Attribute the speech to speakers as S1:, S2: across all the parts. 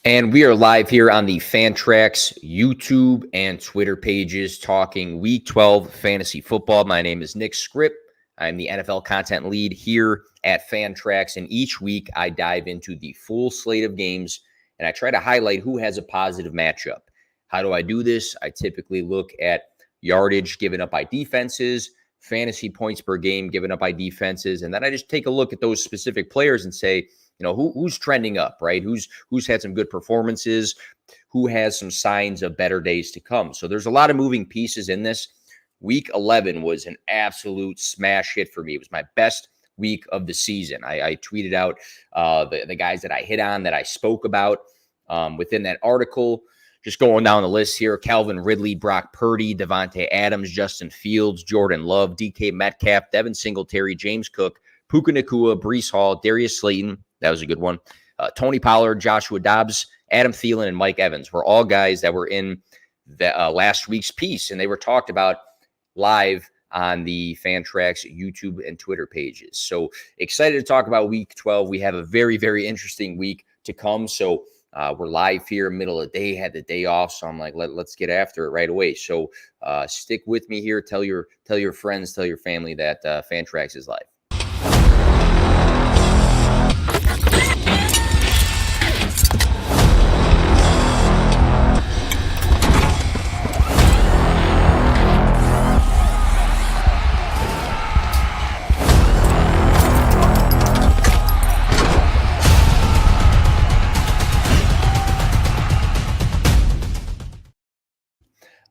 S1: And we are live here on the Fantrax YouTube and Twitter pages talking Week 12 fantasy football. My name is Nick Skrip. I'm the NFL content lead here at Fantrax, and each week I dive into the full slate of games and I try to highlight who has a positive matchup. How do I do this? I typically look at yardage given up by defenses, fantasy points per game given up by defenses, and then I just take a look at those specific players and say, who's trending up, right? Who's had some good performances, who has some signs of better days to come. So there's a lot of moving pieces in this. Week 11 was an absolute smash hit for me. It was my best week of the season. I tweeted out the guys that I hit on, that I spoke about within that article. Just going down the list here: Calvin Ridley, Brock Purdy, Devontae Adams, Justin Fields, Jordan Love, DK Metcalf, Devin Singletary, James Cook, Puka Nacua, Breece Hall, Darius Slayton. That was a good one. Tony Pollard, Joshua Dobbs, Adam Thielen, and Mike Evans were all guys that were in the last week's piece, and they were talked about live on the Fantrax YouTube and Twitter pages. So excited to talk about Week 12. We have a very, very interesting week to come. So we're live here, middle of the day, had the day off. So I'm like, let's get after it right away. So stick with me here. Tell your friends, tell your family that Fantrax is live.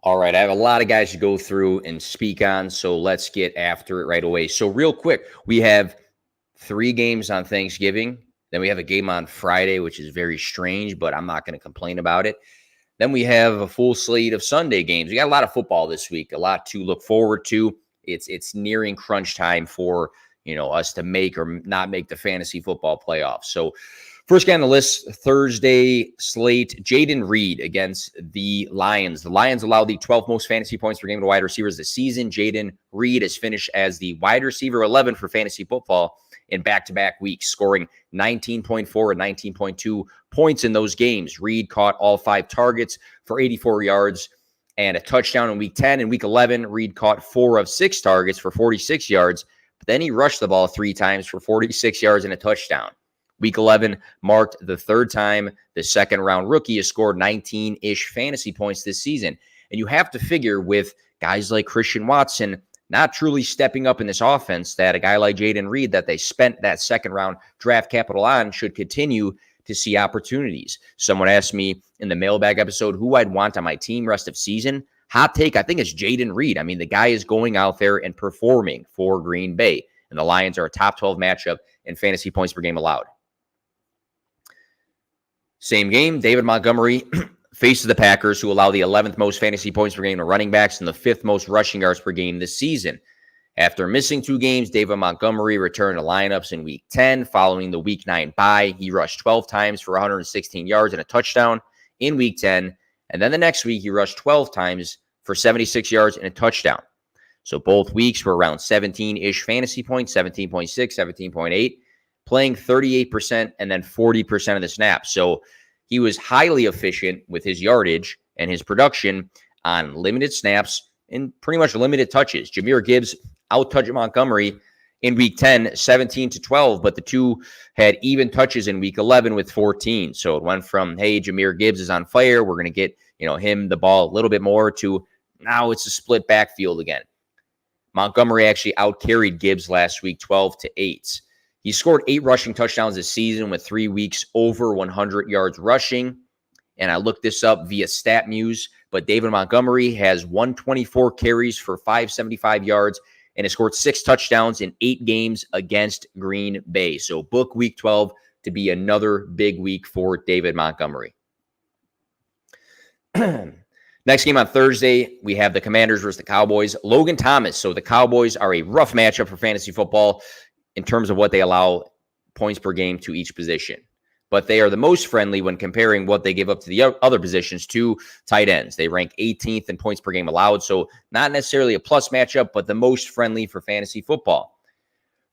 S1: All right, I have a lot of guys to go through and speak on, so let's get after it right away. So real quick, we have 3 games on Thanksgiving. Then we have a game on Friday, which is very strange, but I'm not going to complain about it. Then we have a full slate of Sunday games. We got a lot of football this week, a lot to look forward to. It's nearing crunch time for us to make or not make the fantasy football playoffs. So first guy on the list, Thursday slate, Jayden Reed against the Lions. The Lions allow the 12th most fantasy points per game to wide receivers this season. Jayden Reed has finished as the wide receiver 11 for fantasy football in back-to-back weeks, scoring 19.4 and 19.2 points in those games. Reed caught all 5 targets for 84 yards and a touchdown in Week 10. In Week 11, Reed caught 4 of 6 targets for 46 yards, but then he rushed the ball 3 times for 46 yards and a touchdown. Week 11 marked the 3rd time the second-round rookie has scored 19-ish fantasy points this season. And you have to figure with guys like Christian Watson not truly stepping up in this offense, that a guy like Jayden Reed that they spent that second-round draft capital on should continue to see opportunities. Someone asked me in the mailbag episode who I'd want on my team rest of season. Hot take, I think it's Jayden Reed. I mean, the guy is going out there and performing for Green Bay, and the Lions are a top 12 matchup in fantasy points per game allowed. Same game, David Montgomery faces the Packers, who allow the 11th most fantasy points per game to running backs and the 5th most rushing yards per game this season. After missing 2 games, David Montgomery returned to lineups in Week 10 following the Week 9 bye. He rushed 12 times for 116 yards and a touchdown in Week 10. And then the next week, he rushed 12 times for 76 yards and a touchdown. So both weeks were around 17-ish fantasy points, 17.6, 17.8, playing 38% and then 40% of the snaps. So he was highly efficient with his yardage and his production on limited snaps and pretty much limited touches. Jahmyr Gibbs out-touched Montgomery in Week 10, 17-12, but the two had even touches in Week 11 with 14. So it went from, hey, Jahmyr Gibbs is on fire, we're going to get him the ball a little bit more, to now it's a split backfield again. Montgomery actually out-carried Gibbs last week 12-8. He scored 8 rushing touchdowns this season with 3 weeks over 100 yards rushing. And I looked this up via StatMuse, but David Montgomery has 124 carries for 575 yards and has scored 6 touchdowns in 8 games against Green Bay. So book Week 12 to be another big week for David Montgomery. Next game on Thursday, we have the Commanders versus the Cowboys. Logan Thomas. So the Cowboys are a rough matchup for fantasy football in terms of what they allow points per game to each position. But they are the most friendly when comparing what they give up to the other positions to tight ends. They rank 18th in points per game allowed, so not necessarily a plus matchup, but the most friendly for fantasy football.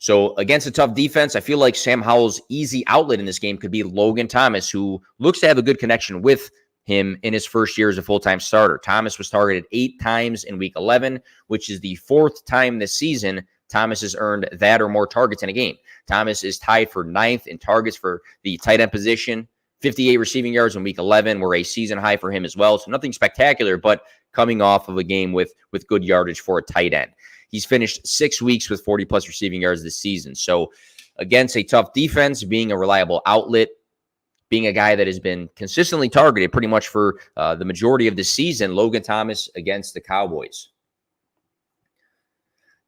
S1: So against a tough defense, I feel like Sam Howell's easy outlet in this game could be Logan Thomas, who looks to have a good connection with him in his first year as a full-time starter. Thomas was targeted 8 times in Week 11, which is the 4th time this season Thomas has earned that or more targets in a game. Thomas is tied for 9th in targets for the tight end position, 58 receiving yards in Week 11 were a season high for him as well. So nothing spectacular, but coming off of a game with good yardage for a tight end. He's finished 6 weeks with 40-plus receiving yards this season. So against a tough defense, being a reliable outlet, being a guy that has been consistently targeted pretty much for the majority of the season, Logan Thomas against the Cowboys.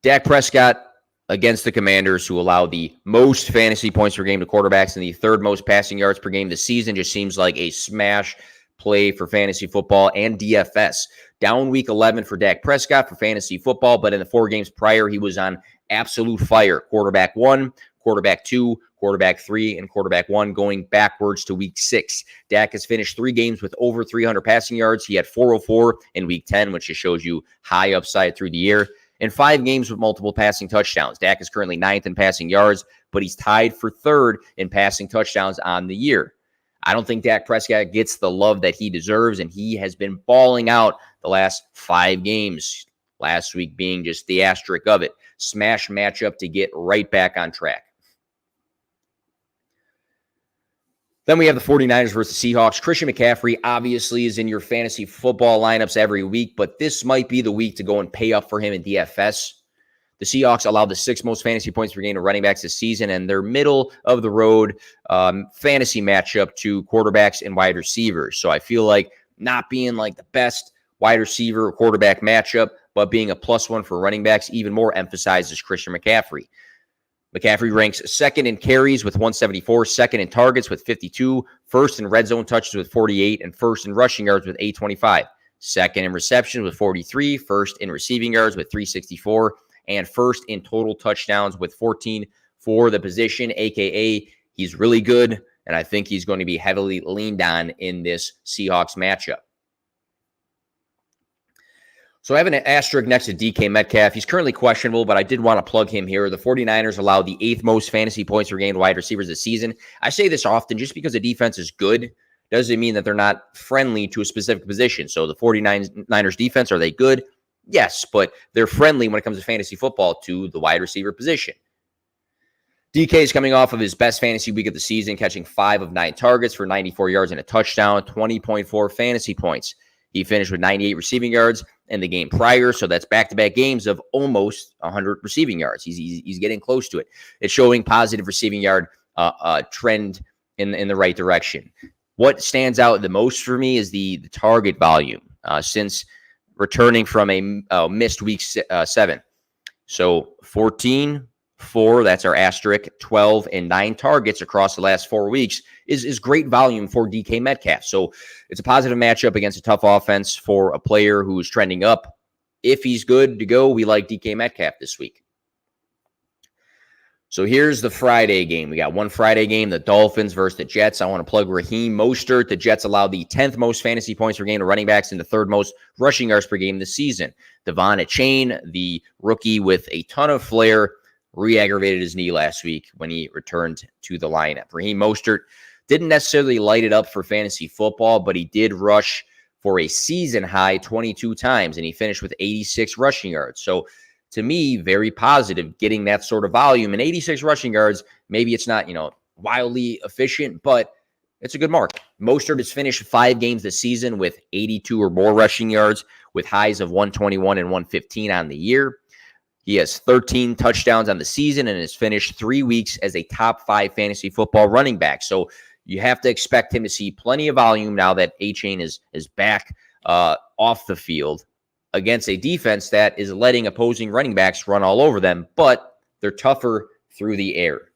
S1: Dak Prescott against the Commanders, who allow the most fantasy points per game to quarterbacks and the 3rd most passing yards per game this season, just seems like a smash play for fantasy football and DFS. Down Week 11 for Dak Prescott for fantasy football, but in the 4 games prior, he was on absolute fire. Quarterback 1, quarterback 2, quarterback 3, and quarterback 1 going backwards to Week 6. Dak has finished 3 games with over 300 passing yards. He had 404 in Week 10, which just shows you high upside through the year. And 5 games with multiple passing touchdowns. Dak is currently 9th in passing yards, but he's tied for 3rd in passing touchdowns on the year. I don't think Dak Prescott gets the love that he deserves, and he has been balling out the last 5 games, last week being just the asterisk of it. Smash matchup to get right back on track. Then we have the 49ers versus the Seahawks. Christian McCaffrey obviously is in your fantasy football lineups every week, but this might be the week to go and pay up for him in DFS. The Seahawks allowed the 6th most fantasy points per game to running backs this season, and their middle-of-the-road fantasy matchup to quarterbacks and wide receivers. So I feel like not being like the best wide receiver or quarterback matchup, but being a +1 for running backs even more emphasizes Christian McCaffrey. McCaffrey ranks 2nd in carries with 174, 2nd in targets with 52, 1st in red zone touches with 48, and 1st in rushing yards with 825. 2nd in receptions with 43, 1st in receiving yards with 364, and 1st in total touchdowns with 14 for the position, a.k.a. he's really good, and I think he's going to be heavily leaned on in this Seahawks matchup. So I have an asterisk next to DK Metcalf. He's currently questionable, but I did want to plug him here. The 49ers allowed the 8th most fantasy points per game to wide receivers this season. I say this often, just because the defense is good doesn't mean that they're not friendly to a specific position. So the 49ers defense, are they good? Yes, but they're friendly when it comes to fantasy football to the wide receiver position. DK is coming off of his best fantasy week of the season, catching 5 of 9 targets for 94 yards and a touchdown, 20.4 fantasy points. He finished with 98 receiving yards in the game prior, so that's back-to-back games of almost 100 receiving yards. He's getting close to it. It's showing positive receiving yard trend in the right direction. What stands out the most for me is the target volume since returning from a missed week 7. So 14, 4, that's our asterisk, 12, and 9 targets across the last 4 weeks is great volume for DK Metcalf. So it's a positive matchup against a tough offense for a player who is trending up. If he's good to go, we like DK Metcalf this week. So here's the Friday game. We got one Friday game, the Dolphins versus the Jets. I want to plug Raheem Mostert. The Jets allowed the 10th most fantasy points per game to running backs and the 3rd most rushing yards per game this season. Devon Achane, the rookie with a ton of flair, re-aggravated his knee last week when he returned to the lineup. Raheem Mostert didn't necessarily light it up for fantasy football, but he did rush for a season-high 22 times, and he finished with 86 rushing yards. So to me, very positive getting that sort of volume. And 86 rushing yards, maybe it's not, wildly efficient, but it's a good mark. Mostert has finished 5 games this season with 82 or more rushing yards, with highs of 121 and 115 on the year. He has 13 touchdowns on the season and has finished 3 weeks as a top 5 fantasy football running back. So you have to expect him to see plenty of volume now that A-Chain is back off the field against a defense that is letting opposing running backs run all over them, but they're tougher through the air.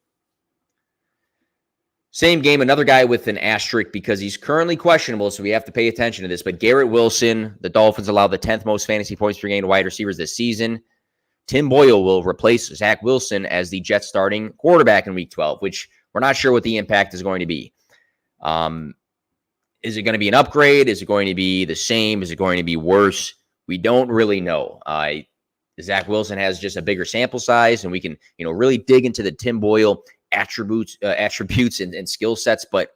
S1: Same game, another guy with an asterisk because he's currently questionable, so we have to pay attention to this. But Garrett Wilson, the Dolphins allowed the 10th most fantasy points per game to wide receivers this season. Tim Boyle will replace Zach Wilson as the Jets starting quarterback in Week 12, which we're not sure what the impact is going to be. Is it going to be an upgrade? Is it going to be the same? Is it going to be worse? We don't really know. Zach Wilson has just a bigger sample size, and we can, really dig into the Tim Boyle attributes and skill sets. But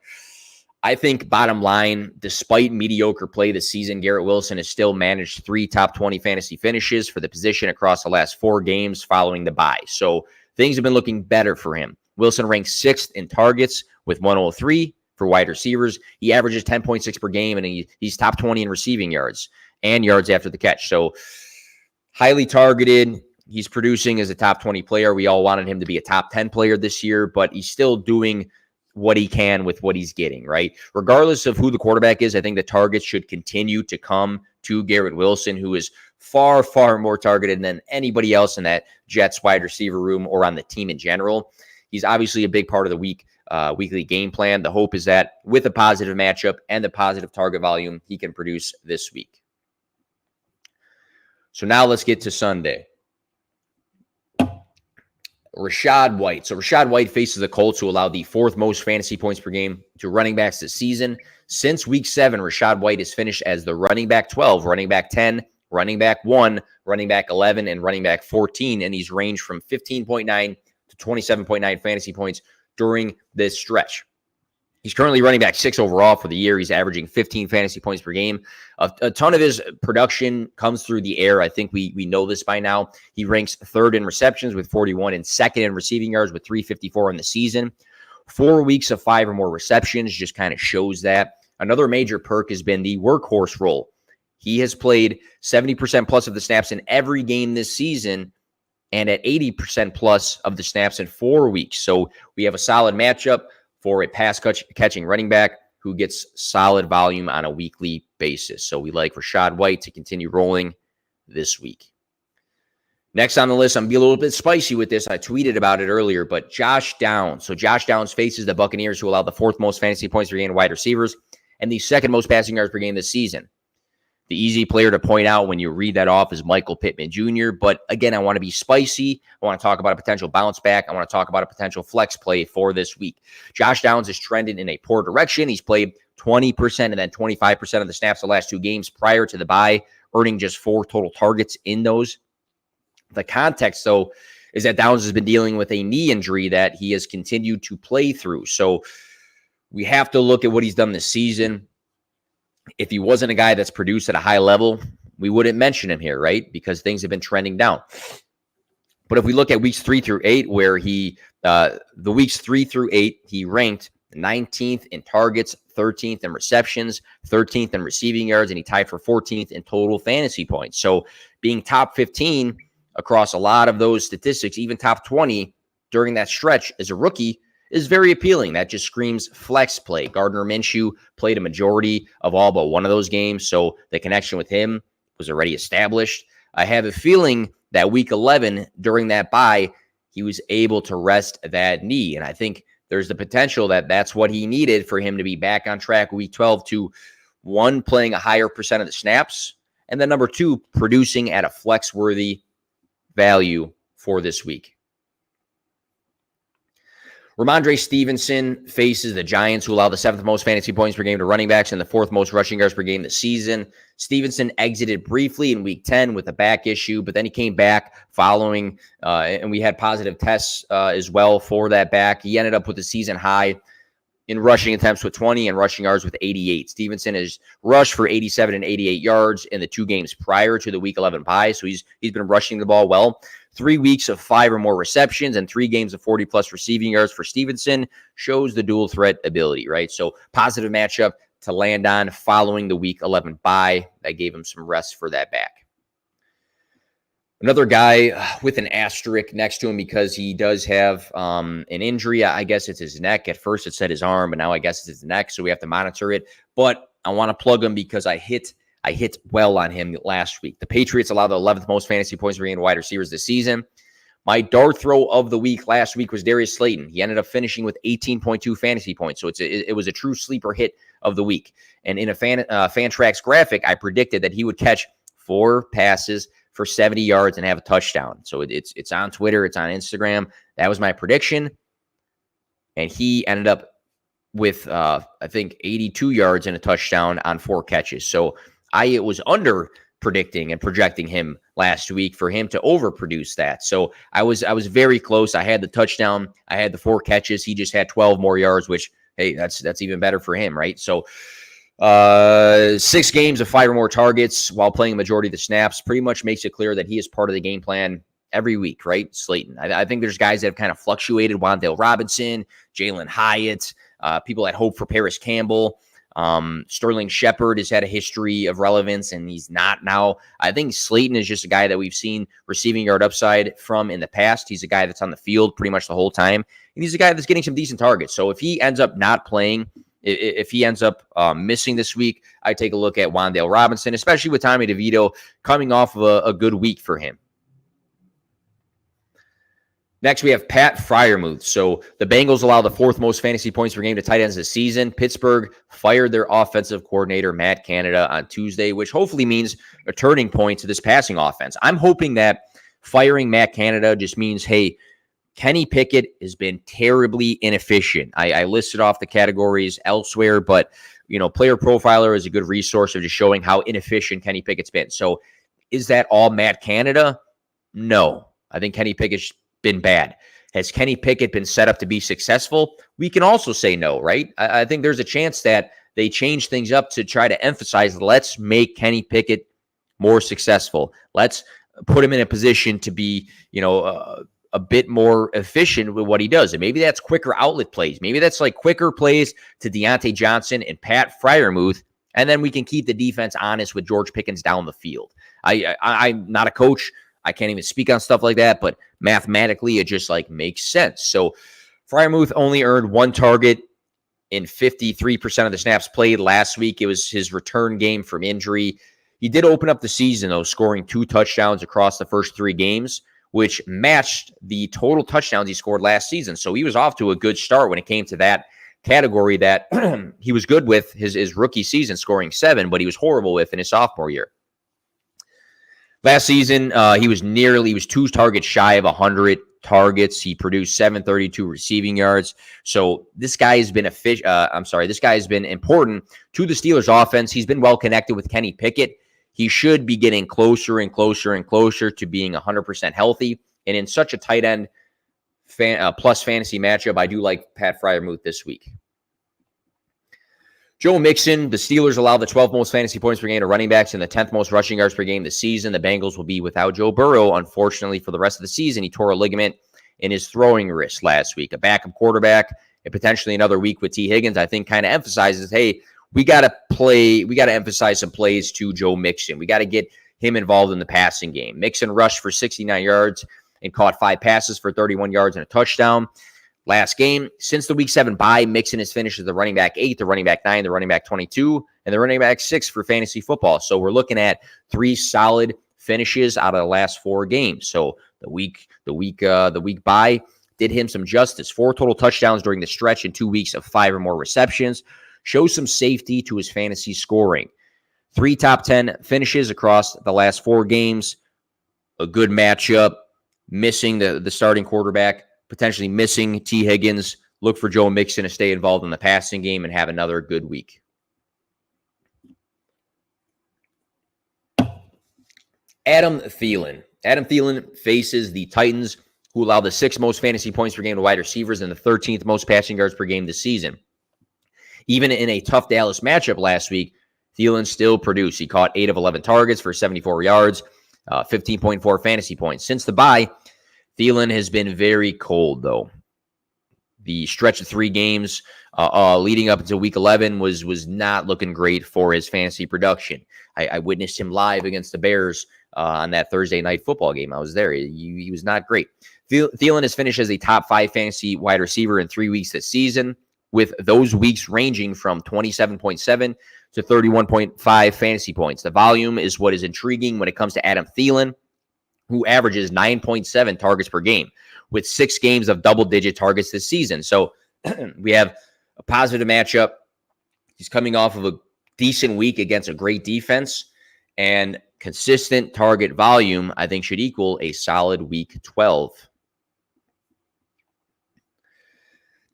S1: I think bottom line, despite mediocre play this season, Garrett Wilson has still managed 3 top 20 fantasy finishes for the position across the last 4 games following the bye. So things have been looking better for him. Wilson ranks 6th in targets with 103 for wide receivers. He averages 10.6 per game, and he's top 20 in receiving yards and yards after the catch. So highly targeted. He's producing as a top 20 player. We all wanted him to be a top 10 player this year, but he's still doing what he can with what he's getting, right? Regardless of who the quarterback is, I think the targets should continue to come to Garrett Wilson, who is far, far more targeted than anybody else in that Jets wide receiver room or on the team in general. He's obviously a big part of the weekly game plan. The hope is that with a positive matchup and the positive target volume, he can produce this week. So now let's get to Sunday. Rachaad White. So Rachaad White faces the Colts, who allowed the 4th most fantasy points per game to running backs this season. Since week 7, Rachaad White has finished as the running back 12, running back 10, running back 1, running back 11, and running back 14. And he's ranged from 15.9 to 27.9 fantasy points during this stretch. He's currently running back 6 overall for the year. He's averaging 15 fantasy points per game. A ton of his production comes through the air. I think we know this by now. He ranks 3rd in receptions with 41 and 2nd in receiving yards with 354 in the season. 4 weeks of 5 or more receptions just kind of shows that. Another major perk has been the workhorse role. He has played 70% plus of the snaps in every game this season and at 80% plus of the snaps in 4 weeks. So we have a solid matchup for a pass-catching running back who gets solid volume on a weekly basis. So we like Rachaad White to continue rolling this week. Next on the list, I'm going to be a little bit spicy with this. I tweeted about it earlier, but Josh Downs. So Josh Downs faces the Buccaneers, who allow the 4th most fantasy points per game to wide receivers and the 2nd most passing yards per game this season. The easy player to point out when you read that off is Michael Pittman Jr. But again, I want to be spicy. I want to talk about a potential bounce back. I want to talk about a potential flex play for this week. Josh Downs is trending in a poor direction. He's played 20% and then 25% of the snaps the last 2 games prior to the bye, earning just 4 total targets in those. The context, though, is that Downs has been dealing with a knee injury that he has continued to play through. So we have to look at what he's done this season. If he wasn't a guy that's produced at a high level, we wouldn't mention him here, right? Because things have been trending down. But if we look at weeks 3 through 8, where the weeks 3 through 8, he ranked 19th in targets, 13th in receptions, 13th in receiving yards, and he tied for 14th in total fantasy points. So being top 15 across a lot of those statistics, even top 20 during that stretch as a rookie, is very appealing. That just screams flex play. Gardner Minshew played a majority of all but one of those games, so the connection with him was already established. I have a feeling that week 11, during that bye, he was able to rest that knee, and I think there's the potential that that's what he needed for him to be back on track week 12 to, 1, playing a higher percent of the snaps, and then number 2, producing at a flex-worthy value for this week. Ramondre Stevenson faces the Giants, who allow the 7th most fantasy points per game to running backs and the 4th most rushing yards per game this season. Stevenson exited briefly in week 10 with a back issue, but then he came back following, and we had positive tests as well for that back. He ended up with a season high in rushing attempts with 20 and rushing yards with 88. Stevenson has rushed for 87 and 88 yards in the 2 games prior to the week 11 bye, so he's been rushing the ball well. 3 weeks of 5 or more receptions and 3 games of 40-plus receiving yards for Stevenson shows the dual threat ability, right? So positive matchup to land on following the week 11 bye. That gave him some rest for that back. Another guy with an asterisk next to him because he does have an injury. I guess it's his neck. At first it said his arm, but now I guess it's his neck, so we have to monitor it. But I want to plug him because I hit well on him last week. The Patriots allowed the 11th most fantasy points per game to wide receivers this season. My dart throw of the week last week was Darius Slayton. He ended up finishing with 18.2 fantasy points, so it was a true sleeper hit of the week. And in a Fantrax graphic, I predicted that he would catch 4 passes for 70 yards and have a touchdown. So it's on Twitter, it's on Instagram. That was my prediction. And he ended up with, I think, 82 yards and a touchdown on 4 catches. So I was under predicting and projecting him last week for him to overproduce that. So I was very close. I had the touchdown. I had the 4 catches. He just had 12 more yards, which, hey, that's even better for him, right? So 6 games of 5 or more targets while playing a majority of the snaps pretty much makes it clear that he is part of the game plan every week, right? Slayton. I think there's guys that have kind of fluctuated. Wan'Dale Robinson, Jalen Hyatt, people that hope for Paris Campbell. Sterling Shepard has had a history of relevance, and he's not now. I think Slayton is just a guy that we've seen receiving yard upside from in the past. He's a guy that's on the field pretty much the whole time, and he's a guy that's getting some decent targets. So if he ends up not playing, if he ends up missing this week, I take a look at Wan'Dale Robinson, especially with Tommy DeVito coming off of a good week for him. Next, we have Pat Freiermuth. So the Bengals allow the 4th most fantasy points per game to tight ends this season. Pittsburgh fired their offensive coordinator, Matt Canada, on Tuesday, which hopefully means a turning point to this passing offense. I'm hoping that firing Matt Canada just means, hey, Kenny Pickett has been terribly inefficient. I listed off the categories elsewhere, but, Player Profiler is a good resource of just showing how inefficient Kenny Pickett's been. So is that all Matt Canada? No. I think Kenny Pickett's been bad. Has Kenny Pickett been set up to be successful? We can also say no, right? I think there's a chance that they change things up to try to emphasize, let's make Kenny Pickett more successful. Let's put him in a position to be, a bit more efficient with what he does. And maybe that's quicker outlet plays. Maybe that's like quicker plays to Deontay Johnson and Pat Freiermuth. And then we can keep the defense honest with George Pickens down the field. I'm not a coach. I can't even speak on stuff like that, but mathematically, it just makes sense. So Freiermuth only earned 1 target in 53% of the snaps played last week. It was his return game from injury. He did open up the season, though, scoring 2 touchdowns across the first 3 games, which matched the total touchdowns he scored last season. So he was off to a good start when it came to that category that he was good with his rookie season, scoring 7, but he was horrible with in his sophomore year. Last season, he was 2 targets shy of 100 targets. He produced 732 receiving yards. So this guy has been this guy has been important to the Steelers offense. He's been well connected with Kenny Pickett. He should be getting closer and closer and closer to being 100% healthy. And in such a tight end plus fantasy matchup, I do like Pat Freiermuth this week. Joe Mixon, the Steelers allow the 12th most fantasy points per game to running backs and the 10th most rushing yards per game this season. The Bengals will be without Joe Burrow, unfortunately, for the rest of the season. He tore a ligament in his throwing wrist last week. A backup quarterback and potentially another week with T. Higgins, I think, kind of emphasizes, hey, we got to emphasize some plays to Joe Mixon. We got to get him involved in the passing game. Mixon rushed for 69 yards and caught 5 passes for 31 yards and a touchdown. Last game, since the Week 7 bye, Mixon has finished as the running back 8, the running back 9, the running back 22, and the running back 6 for fantasy football. So we're looking at 3 solid finishes out of the last 4 games. So the week bye did him some justice. 4 total touchdowns during the stretch in 2 weeks of 5 or more receptions. Shows some safety to his fantasy scoring. 3 top 10 finishes across the last 4 games. A good matchup. Missing the starting quarterback. Potentially missing T. Higgins. Look for Joe Mixon to stay involved in the passing game and have another good week. Adam Thielen. Adam Thielen faces the Titans, who allow the 6th most fantasy points per game to wide receivers and the 13th most passing yards per game this season. Even in a tough Dallas matchup last week, Thielen still produced. He caught 8 of 11 targets for 74 yards, 15.4 fantasy points. Since the bye, Thielen has been very cold, though. The stretch of 3 games leading up until Week 11 was not looking great for his fantasy production. I witnessed him live against the Bears on that Thursday night football game. I was there. He was not great. Thielen has finished as a top 5 fantasy wide receiver in 3 weeks this season, with those weeks ranging from 27.7 to 31.5 fantasy points. The volume is what is intriguing when it comes to Adam Thielen, who averages 9.7 targets per game with 6 games of double-digit targets this season. So we have a positive matchup. He's coming off of a decent week against a great defense, and consistent target volume, I think, should equal a solid Week 12.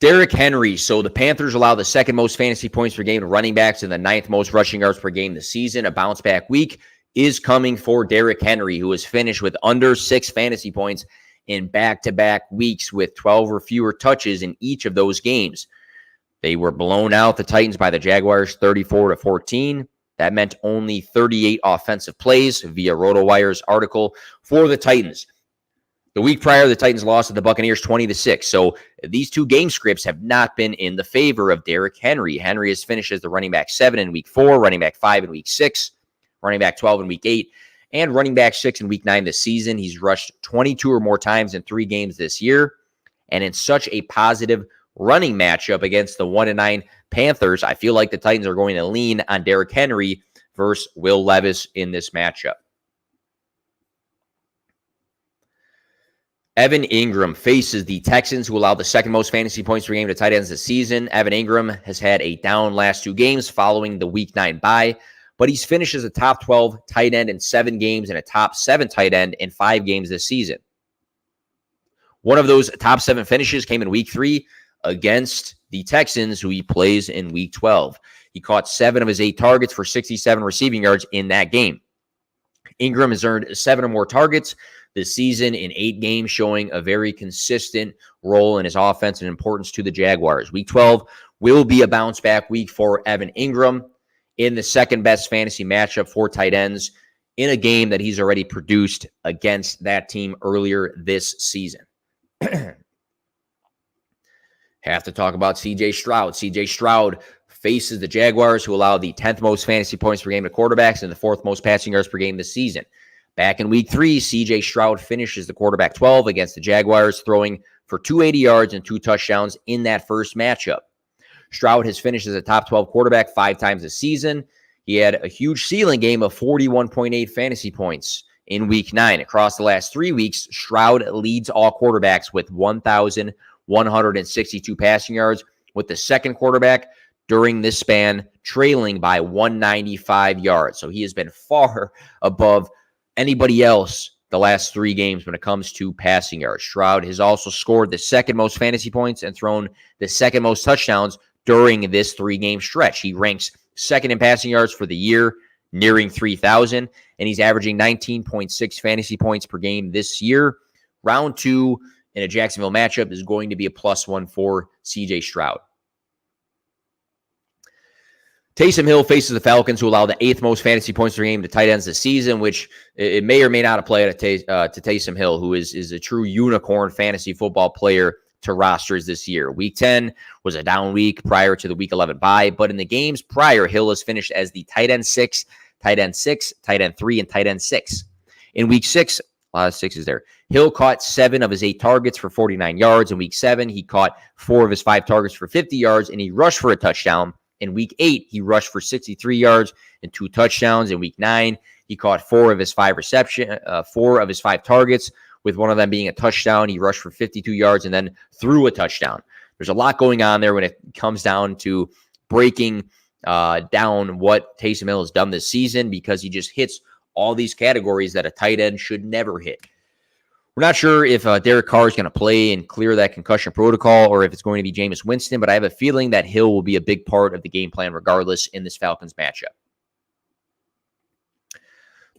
S1: Derrick Henry. So the Panthers allow the 2nd most fantasy points per game to running backs and the 9th most rushing yards per game this season. A bounce-back week. is coming for Derrick Henry, who has finished with under 6 fantasy points in back-to-back weeks with 12 or fewer touches in each of those games. They were blown out, the Titans, by the Jaguars 34-14. That meant only 38 offensive plays via RotoWire's article for the Titans. The week prior, the Titans lost to the Buccaneers 20-6. So these two game scripts have not been in the favor of Derrick Henry. Henry has finished as the running back 7 in week 4, running back 5 in week 6, running back 12 in week 8, and running back 6 in week 9 this season. He's rushed 22 or more times in 3 games this year. And in such a positive running matchup against the 1-9 Panthers, I feel like the Titans are going to lean on Derrick Henry versus Will Levis in this matchup. Evan Ingram faces the Texans, who allow the second most fantasy points per game to tight ends this season. Evan Ingram has had a down last 2 games following the week 9 bye, but he's finished as a top 12 tight end in 7 games and a top 7 tight end in 5 games this season. One of those top 7 finishes came in week 3 against the Texans, who he plays in week 12. He caught 7 of his 8 targets for 67 receiving yards in that game. Ingram has earned 7 or more targets this season in 8 games, showing a very consistent role in his offense and importance to the Jaguars. Week 12 will be a bounce-back week for Evan Ingram in the second-best fantasy matchup for tight ends in a game that he's already produced against that team earlier this season. Have to talk about C.J. Stroud. C.J. Stroud faces the Jaguars, who allow the 10th most fantasy points per game to quarterbacks and the 4th most passing yards per game this season. Back in week 3, C.J. Stroud finishes the quarterback 12 against the Jaguars, throwing for 280 yards and 2 touchdowns in that first matchup. Stroud has finished as a top 12 quarterback 5 times this season. He had a huge ceiling game of 41.8 fantasy points in week 9. Across the last 3 weeks, Stroud leads all quarterbacks with 1,162 passing yards, with the second quarterback during this span trailing by 195 yards. So he has been far above anybody else the last 3 games when it comes to passing yards. Stroud has also scored the second most fantasy points and thrown the second most touchdowns during this 3-game stretch. He ranks second in passing yards for the year, nearing 3,000, and he's averaging 19.6 fantasy points per game this year. Round 2 in a Jacksonville matchup is going to be a +1 for C.J. Stroud. Taysom Hill faces the Falcons, who allow the 8th most fantasy points per game to tight ends this season, which it may or may not apply to Taysom Hill, who is a true unicorn fantasy football player to rosters this year. Week 10 was a down week prior to the Week 11 bye, but in the games prior, Hill has finished as the tight end 6, tight end 6, tight end 3, and tight end 6. In week 6, a lot of 6s there, Hill caught 7 of his 8 targets for 49 yards. In week 7, he caught 4 of his 5 targets for 50 yards, and he rushed for a touchdown. In week 8, he rushed for 63 yards and 2 touchdowns. In week 9, he caught 4 of his 5 targets, with one of them being a touchdown. He rushed for 52 yards and then threw a touchdown. There's a lot going on there when it comes down to breaking down what Taysom Hill has done this season, because he just hits all these categories that a tight end should never hit. We're not sure if Derek Carr is going to play and clear that concussion protocol, or if it's going to be Jameis Winston, but I have a feeling that Hill will be a big part of the game plan regardless in this Falcons matchup.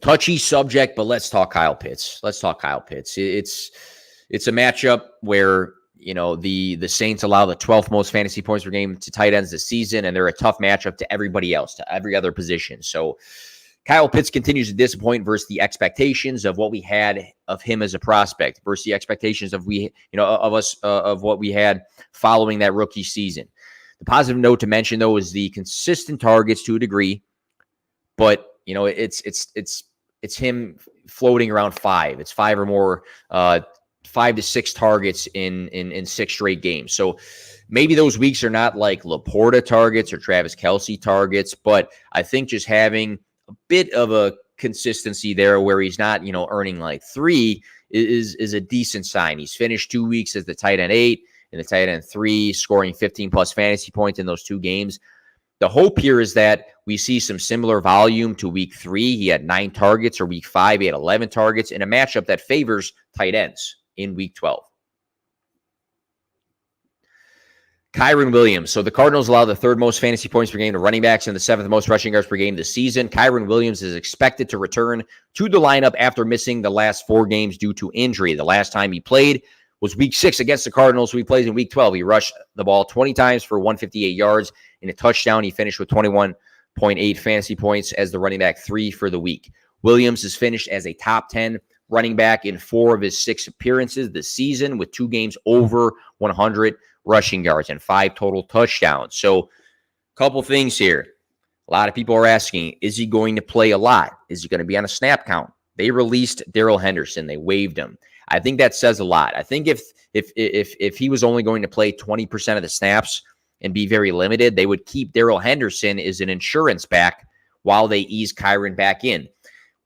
S1: Touchy subject, but let's talk Kyle Pitts. It's a matchup where, you know, the Saints allow the 12th most fantasy points per game to tight ends this season, and they're a tough matchup to everybody else, to every other position. So Kyle Pitts continues to disappoint versus the expectations of what we had of him as a prospect versus the expectations of what we had following that rookie season. The positive note to mention, though, is the consistent targets to a degree, but you know, it's him floating around 5. It's 5 or more, 5 to 6 targets in 6 straight games. So maybe those weeks are not like Laporta targets or Travis Kelce targets, but I think just having a bit of a consistency there where he's not, earning like 3 is a decent sign. He's finished 2 weeks as the tight end 8 and the tight end 3, scoring 15 plus fantasy points in those 2 games. The hope here is that we see some similar volume to week 3. He had 9 targets, or week 5, he had 11 targets in a matchup that favors tight ends in week 12. Kyren Williams. So the Cardinals allow the third most fantasy points per game to running backs and the seventh most rushing yards per game this season. Kyren Williams is expected to return to the lineup after missing the last 4 games due to injury. The last time he played was week 6 against the Cardinals, who he plays in week 12. He rushed the ball 20 times for 158 yards and a touchdown. He finished with 21.8 fantasy points as the running back 3 for the week. Williams has finished as a top 10 running back in 4 of his 6 appearances this season, with 2 games over 100 rushing yards and 5 total touchdowns. So a couple things here. A lot of people are asking, is he going to play a lot? Is he going to be on a snap count? They released Darrell Henderson. They waived him. I think that says a lot. I think if he was only going to play 20% of the snaps and be very limited, they would keep Darrell Henderson as an insurance back while they ease Kyren back in.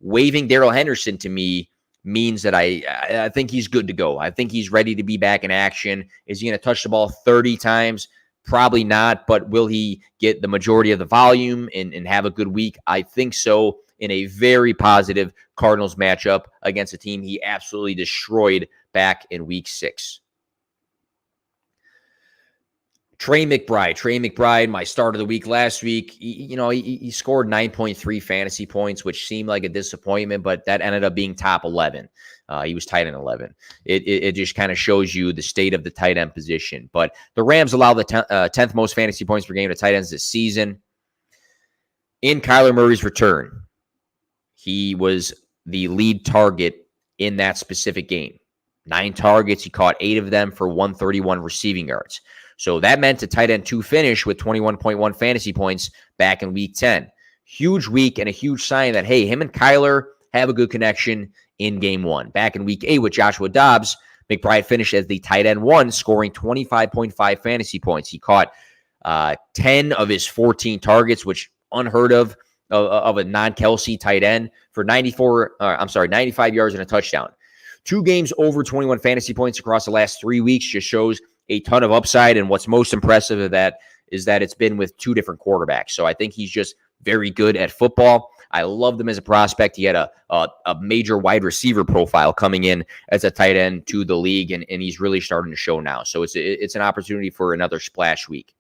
S1: Waiving Darrell Henderson to me means that I think he's good to go. I think he's ready to be back in action. Is he going to touch the ball 30 times? Probably not, but will he get the majority of the volume and have a good week? I think so, in a very positive Cardinals matchup against a team he absolutely destroyed back in week 6. Trey McBride, my start of the week last week, he scored 9.3 fantasy points, which seemed like a disappointment, but that ended up being top 11. He was tight end 11. It just kind of shows you the state of the tight end position. But the Rams allow the 10th most fantasy points per game to tight ends this season. In Kyler Murray's return, he was the lead target in that specific game. 9 targets, he caught 8 of them for 131 receiving yards. So that meant a tight end 2 finish with 21.1 fantasy points back in week 10. Huge week and a huge sign that, hey, him and Kyler have a good connection in game 1. Back in week 8 with Joshua Dobbs, McBride finished as the tight end 1, scoring 25.5 fantasy points. He caught 10 of his 14 targets, which unheard of a non-Kelsey tight end, for 95 yards and a touchdown. 2 games over 21 fantasy points across the last 3 weeks just shows a ton of upside. And what's most impressive of that is that it's been with 2 different quarterbacks. So I think he's just very good at football. I loved him as a prospect. He had a major wide receiver profile coming in as a tight end to the league, and he's really starting to show now. So it's an opportunity for another splash week.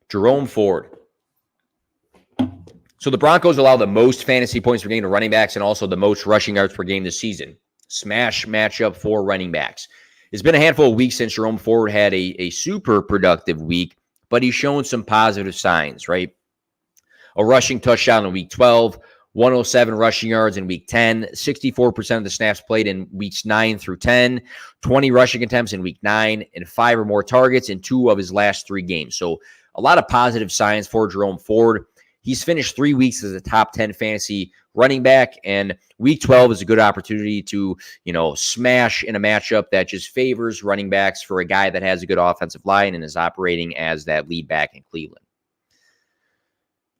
S1: Jerome Ford. So the Broncos allow the most fantasy points per game to running backs and also the most rushing yards per game this season. Smash matchup for running backs. It's been a handful of weeks since Jerome Ford had a super productive week, but he's shown some positive signs, right? A rushing touchdown in week 12, 107 rushing yards in week 10, 64% of the snaps played in weeks 9 through 10, 20 rushing attempts in week 9, and 5 or more targets in 2 of his last 3 games. So a lot of positive signs for Jerome Ford. He's finished 3 weeks as a top 10 fantasy running back, and week 12 is a good opportunity to, smash in a matchup that just favors running backs for a guy that has a good offensive line and is operating as that lead back in Cleveland.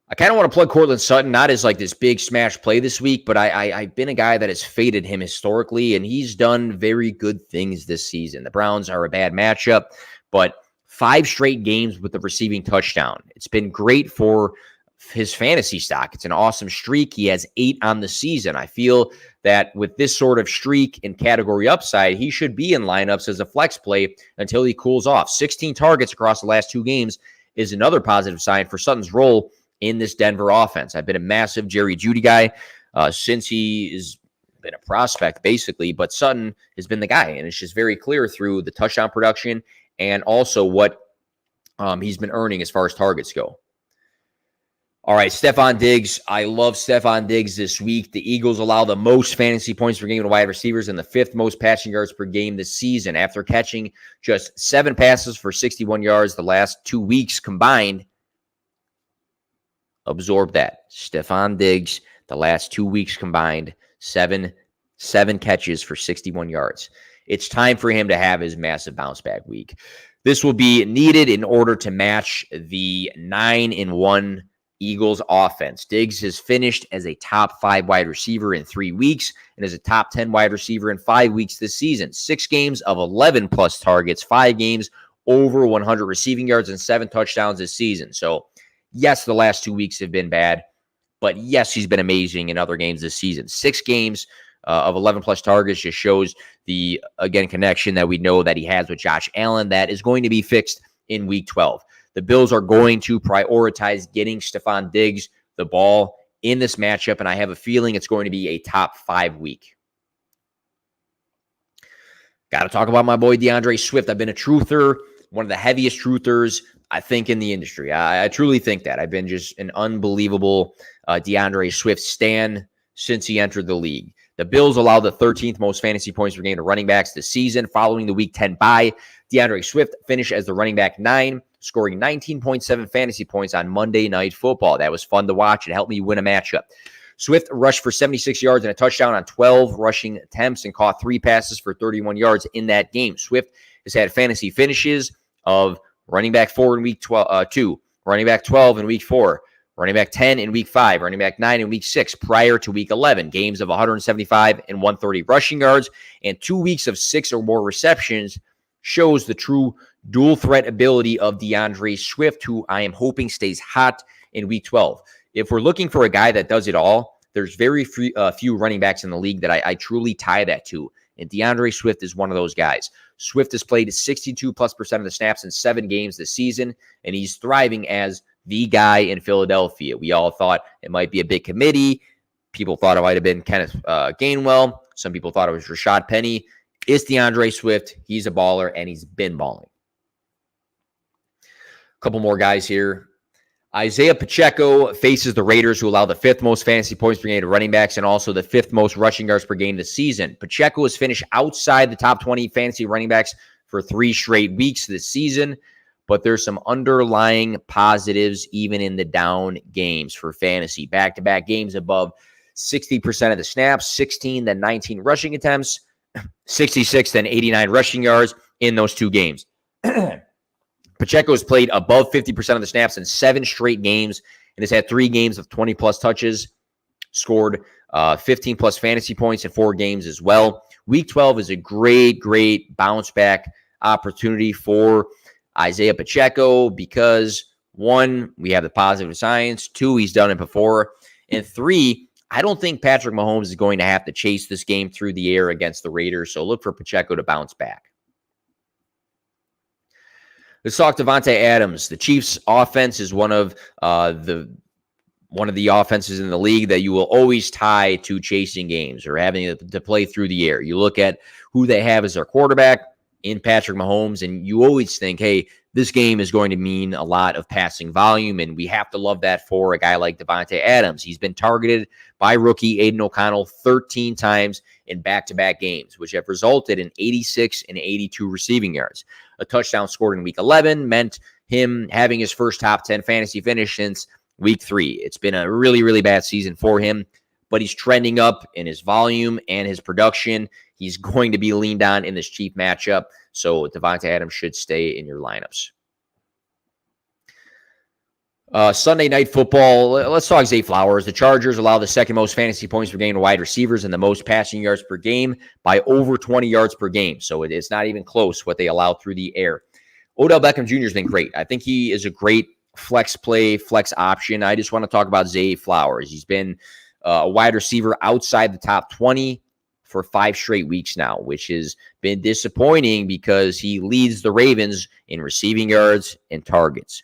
S1: I kind of want to plug Courtland Sutton, not as like this big smash play this week, but I've been a guy that has faded him historically, and he's done very good things this season. The Browns are a bad matchup, but 5 straight games with the receiving touchdown. It's been great for his fantasy stock. It's an awesome streak. He has 8 on the season. I feel that with this sort of streak and category upside, he should be in lineups as a flex play until he cools off. 16 targets across the last 2 games is another positive sign for Sutton's role in this Denver offense. I've been a massive Jerry Jeudy guy since he has been a prospect, basically, but Sutton has been the guy, and it's just very clear through the touchdown production and also what he's been earning as far as targets go. All right, Stephon Diggs. I love Stephon Diggs this week. The Eagles allow the most fantasy points per game to wide receivers and the 5th most passing yards per game this season. After catching just 7 passes for 61 yards the last 2 weeks combined, absorb that. Stephon Diggs, the last 2 weeks combined, 7 catches for 61 yards. It's time for him to have his massive bounce back week. This will be needed in order to match the 9-1 Eagles offense. Diggs has finished as a top 5 wide receiver in 3 weeks and as a top 10 wide receiver in 5 weeks this season. 6 games of 11 plus targets, 5 games over 100 receiving yards, and 7 touchdowns this season. So yes, the last 2 weeks have been bad, but yes, he's been amazing in other games this season. 6 games of 11 plus targets just shows the, again, connection that we know that he has with Josh Allen that is going to be fixed in week 12. The Bills are going to prioritize getting Stephon Diggs the ball in this matchup, and I have a feeling it's going to be a top 5 week. Got to talk about my boy DeAndre Swift. I've been a truther, one of the heaviest truthers, I think, in the industry. I truly think that. I've been just an unbelievable DeAndre Swift stan since he entered the league. The Bills allowed the 13th most fantasy points per game to running backs this season. Following the Week 10 bye, DeAndre Swift finished as the running back 9, scoring 19.7 fantasy points on Monday Night Football. That was fun to watch. It helped me win a matchup. Swift rushed for 76 yards and a touchdown on 12 rushing attempts and caught 3 passes for 31 yards in that game. Swift has had fantasy finishes of running back 4 in week 2, running back 12 in week 4, running back 10 in week 5, running back 9 in week 6 prior to week 11. Games of 175 and 130 rushing yards and 2 weeks of 6 or more receptions shows the true dual threat ability of DeAndre Swift, who I am hoping stays hot in week 12. If we're looking for a guy that does it all, there's very few running backs in the league that I truly tie that to. And DeAndre Swift is one of those guys. Swift has played 62+% of the snaps in 7 games this season, and he's thriving as the guy in Philadelphia. We all thought it might be a big committee. People thought it might have been Kenneth Gainwell. Some people thought it was Rashad Penny. It's DeAndre Swift. He's a baller, and he's been balling. A couple more guys here. Isaiah Pacheco faces the Raiders, who allow the 5th most fantasy points per game to running backs and also the 5th most rushing yards per game this season. Pacheco has finished outside the top 20 fantasy running backs for 3 straight weeks this season, but there's some underlying positives even in the down games for fantasy. Back-to-back games above 60% of the snaps, 16 then 19 rushing attempts, 66 then 89 rushing yards in those 2 games. Pacheco has played above 50% of the snaps in 7 straight games and has had 3 games of 20-plus touches, scored 15-plus fantasy points in 4 games as well. Week 12 is a great bounce-back opportunity for Isaiah Pacheco because, 1, we have the positive signs, 2, he's done it before, and 3, I don't think Patrick Mahomes is going to have to chase this game through the air against the Raiders, so look for Pacheco to bounce back. Let's talk Davante Adams. The Chiefs' offense is one of the offenses in the league that you will always tie to chasing games or having to play through the air. You look at who they have as their quarterback in Patrick Mahomes, and you always think, hey, this game is going to mean a lot of passing volume, and we have to love that for a guy like Davante Adams. He's been targeted by rookie Aiden O'Connell 13 times in back-to-back games, which have resulted in 86 and 82 receiving yards. A touchdown scored in Week 11 meant him having his first top 10 fantasy finish since Week 3. It's been a really bad season for him, but he's trending up in his volume and his production. He's going to be leaned on in this Chief matchup, so Davante Adams should stay in your lineups. Sunday Night Football, let's talk Zay Flowers. The Chargers allow the 2nd most fantasy points per game to wide receivers and the most passing yards per game by over 20 yards per game. So it's not even close what they allow through the air. Odell Beckham Jr. has been great. I think he is a great flex play, flex option. I just want to talk about Zay Flowers. He's been a wide receiver outside the top 20 for 5 straight weeks now, which has been disappointing because he leads the Ravens in receiving yards and targets.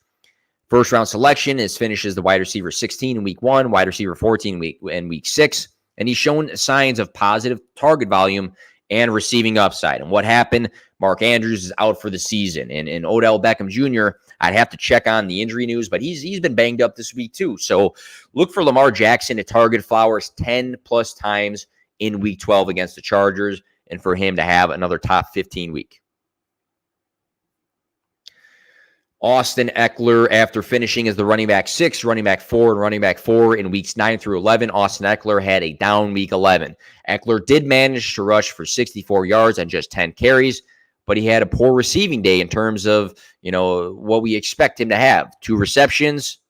S1: First round selection is finished as the wide receiver 16 in week 1, wide receiver 14 in week 6, and he's shown signs of positive target volume and receiving upside. And what happened? Mark Andrews is out for the season, and Odell Beckham Jr., I'd have to check on the injury news, but he's been banged up this week too. So look for Lamar Jackson to target Flowers 10-plus times in week 12 against the Chargers, and for him to have another top 15 week. Austin Eckler, after finishing as the running back 6, running back 4, and running back 4 in weeks 9 through 11, Austin Eckler had a down week 11. Eckler did manage to rush for 64 yards and just 10 carries, but he had a poor receiving day in terms of, what we expect him to have. 2 receptions,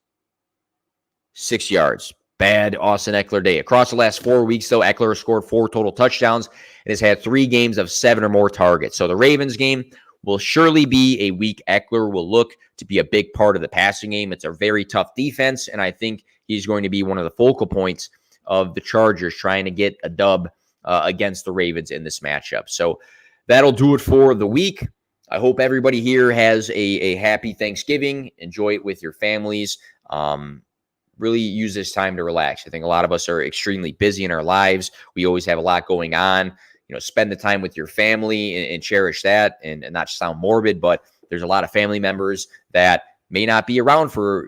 S1: 6 yards. Bad Austin Eckler day. Across the last 4 weeks, though, Eckler scored 4 total touchdowns and has had 3 games of 7 or more targets. So the Ravens game will surely be a week Eckler will look to be a big part of the passing game. It's a very tough defense, and I think he's going to be one of the focal points of the Chargers trying to get a dub against the Ravens in this matchup. So that'll do it for the week. I hope everybody here has a happy Thanksgiving. Enjoy it with your families. Really use this time to relax. I think a lot of us are extremely busy in our lives. We always have a lot going on. Spend the time with your family and cherish that, and not sound morbid, but there's a lot of family members that may not be around for,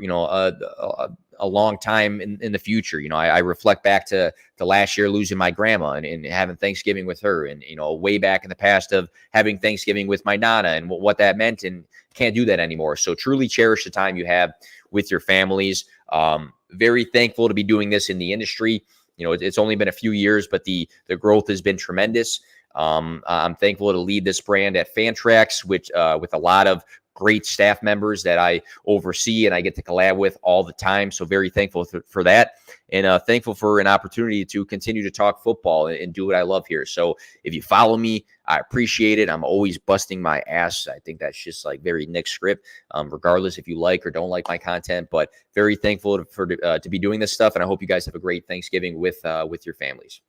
S1: a long time in the future. I reflect back to last year losing my grandma and having Thanksgiving with her, and, way back in the past of having Thanksgiving with my Nana and what that meant, and can't do that anymore. So truly cherish the time you have with your families. Very thankful to be doing this in the industry. It's only been a few years, but the growth has been tremendous. I'm thankful to lead this brand at Fantrax, which with a lot of great staff members that I oversee and I get to collab with all the time. So very thankful for that, and thankful for an opportunity to continue to talk football and do what I love here. So if you follow me, I appreciate it. I'm always busting my ass. I think that's just like very Nick Skrip, regardless if you like or don't like my content, but very thankful to be doing this stuff. And I hope you guys have a great Thanksgiving with your families.